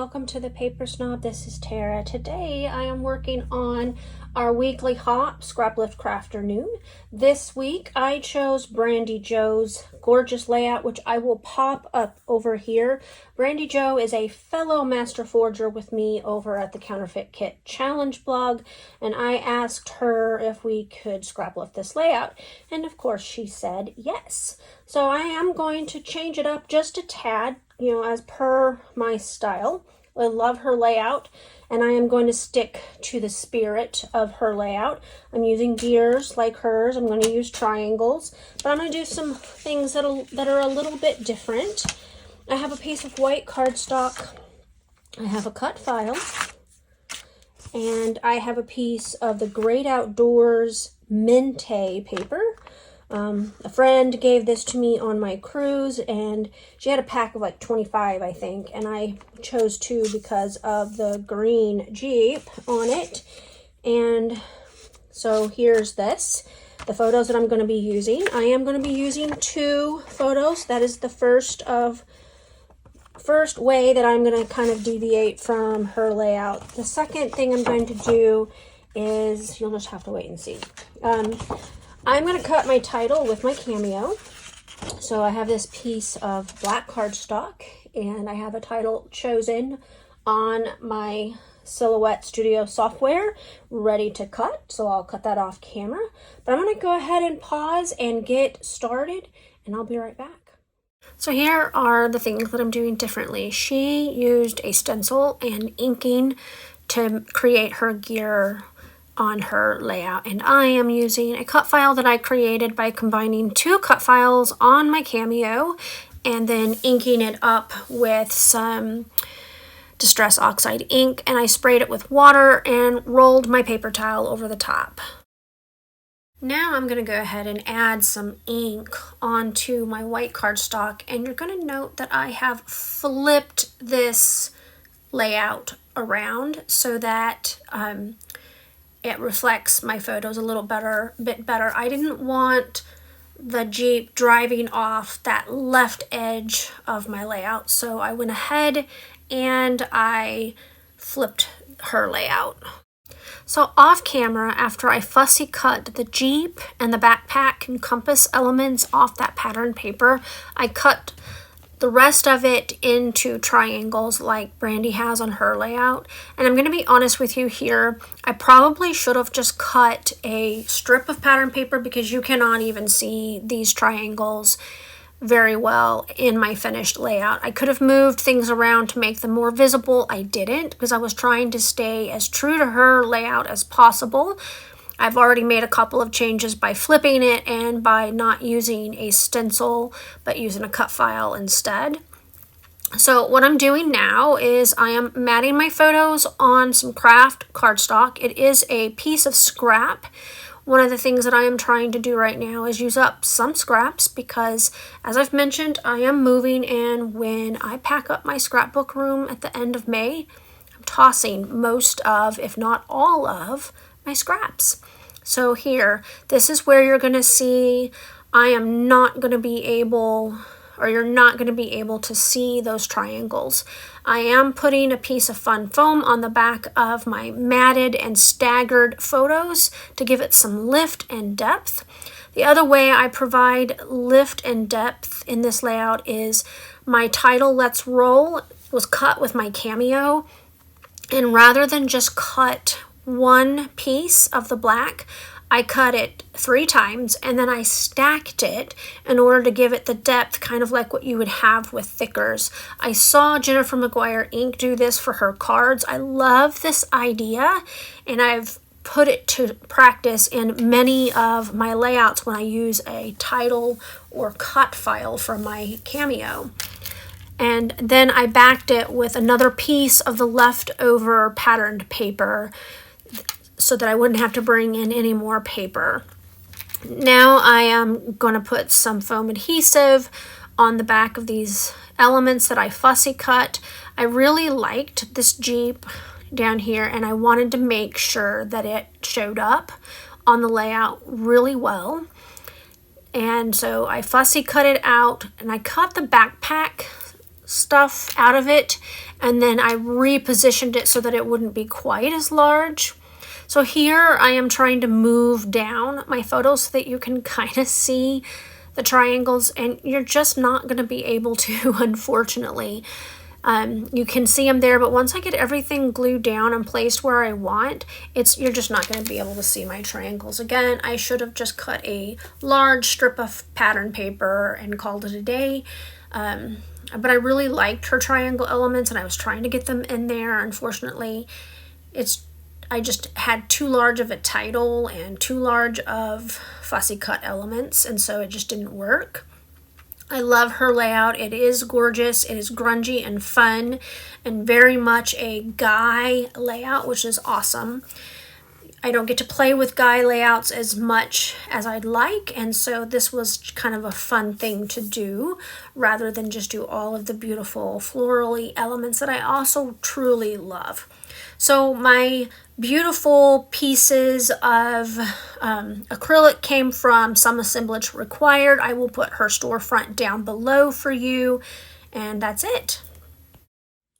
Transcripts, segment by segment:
welcome to the Paper Snob. This is Tara. Today I am working on our weekly hop, Scraplift Crafternoon. This week I chose Brandy Joe's gorgeous layout, which I will pop up over here. Brandy Joe is a fellow master forger with me over at the Counterfeit Kit Challenge blog, and I asked her if we could scraplift this layout, and of course she said yes. So I am going to change it up just a tad, as per my style. I love her layout, and I am going to stick to the spirit of her layout. I'm using gears like hers. I'm going to use triangles, but I'm going to do some things that are a little bit different. I have a piece of white cardstock. I have a cut file, and I have a piece of the Great Outdoors Mente paper. A friend gave this to me on my cruise, and she had a pack of like 25, I think, and I chose 2 because of the green Jeep on it. And so here's the photos that I'm going to be using. I am going to be using 2 photos. That is the first way that I'm going to kind of deviate from her layout. The second thing I'm going to do is, you'll just have to wait and see. I'm going to cut my title with my Cameo. So I have this piece of black cardstock, and I have a title chosen on my Silhouette Studio software ready to cut. So I'll cut that off camera. But I'm going to go ahead and pause and get started, and I'll be right back. So here are the things that I'm doing differently. She used a stencil and inking to create her gear on her layout, and I am using a cut file that I created by combining 2 cut files on my Cameo and then inking it up with some Distress Oxide ink, and I sprayed it with water and rolled my paper towel over the top. Now I'm going to go ahead and add some ink onto my white cardstock, and you're going to note that I have flipped this layout around so that it reflects my photos a bit better. I didn't want the Jeep driving off that left edge of my layout, so I went ahead and I flipped her layout. So off camera, after I fussy cut the Jeep and the backpack and compass elements off that pattern paper, I cut the rest of it into triangles like Brandy has on her layout. And I'm going to be honest with you here, I probably should have just cut a strip of pattern paper because you cannot even see these triangles very well in my finished layout. I could have moved things around to make them more visible. I didn't, because I was trying to stay as true to her layout as possible. I've already made a couple of changes by flipping it and by not using a stencil, but using a cut file instead. So what I'm doing now is I am matting my photos on some craft cardstock. It is a piece of scrap. One of the things that I am trying to do right now is use up some scraps because, as I've mentioned, I am moving, and when I pack up my scrapbook room at the end of May, I'm tossing most of, if not all of, my scraps. So here, this is where you're going to see I am not going to be able, or you're not going to be able to see those triangles. I am putting a piece of fun foam on the back of my matted and staggered photos to give it some lift and depth. The other way I provide lift and depth in this layout is my title, Let's Roll, was cut with my Cameo, and rather than just cut one piece of the black, I cut it 3 times, and then I stacked it in order to give it the depth, kind of like what you would have with thickers. I saw Jennifer McGuire Ink do this for her cards. I love this idea, and I've put it to practice in many of my layouts when I use a title or cut file from my Cameo. And then I backed it with another piece of the leftover patterned paper so that I wouldn't have to bring in any more paper. Now I am going to put some foam adhesive on the back of these elements that I fussy cut. I really liked this Jeep down here, and I wanted to make sure that it showed up on the layout really well. And so I fussy cut it out, and I cut the backpack stuff out of it, and then I repositioned it so that it wouldn't be quite as large. So here I am trying to move down my photos so that you can kind of see the triangles, and you're just not going to be able to, unfortunately. You can see them there, but once I get everything glued down and placed where I want, you're just not going to be able to see my triangles. Again, I should have just cut a large strip of pattern paper and called it a day. But I really liked her triangle elements, and I was trying to get them in there. Unfortunately, I just had too large of a title and too large of fussy cut elements, and so it just didn't work. I love her layout. It is gorgeous. It is grungy and fun and very much a guy layout, which is awesome. I don't get to play with guy layouts as much as I'd like, and so this was kind of a fun thing to do rather than just do all of the beautiful florally elements that I also truly love. So my beautiful pieces of acrylic came from Some Assemblage Required. I will put her storefront down below for you, and that's it.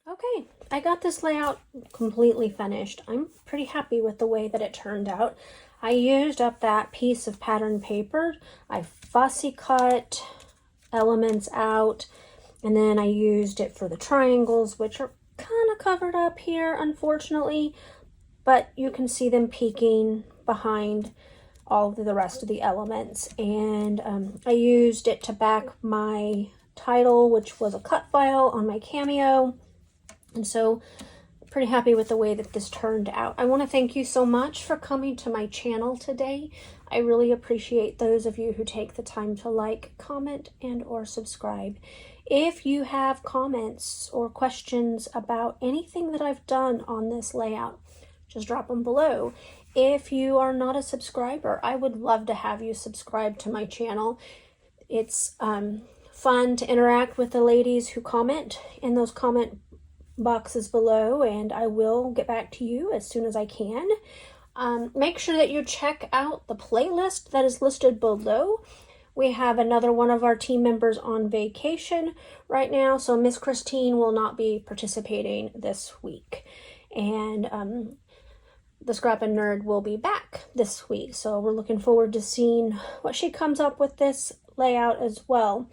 Okay, I got this layout completely finished. I'm pretty happy with the way that it turned out. I used up that piece of pattern paper. I fussy cut elements out, and then I used it for the triangles, which are kind of covered up here, unfortunately, but you can see them peeking behind all of the rest of the elements. And I used it to back my title, which was a cut file on my Cameo, and so pretty happy with the way that this turned out. I want to thank you so much for coming to my channel today. I really appreciate those of you who take the time to like, comment, and or subscribe. If you have comments or questions about anything that I've done on this layout, just drop them below. If you are not a subscriber, I would love to have you subscribe to my channel. It's fun to interact with the ladies who comment in those comment boxes below, and I will get back to you as soon as I can. Make sure that you check out the playlist that is listed below. We have another one of our team members on vacation right now, so Miss Christine will not be participating this week. And the Scrappin' Nerd will be back this week, so we're looking forward to seeing what she comes up with this layout as well.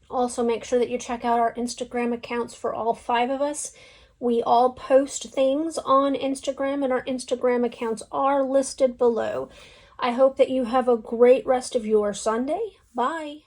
Also, make sure that you check out our Instagram accounts for all 5 of us. We all post things on Instagram, and our Instagram accounts are listed below. I hope that you have a great rest of your Sunday. Bye.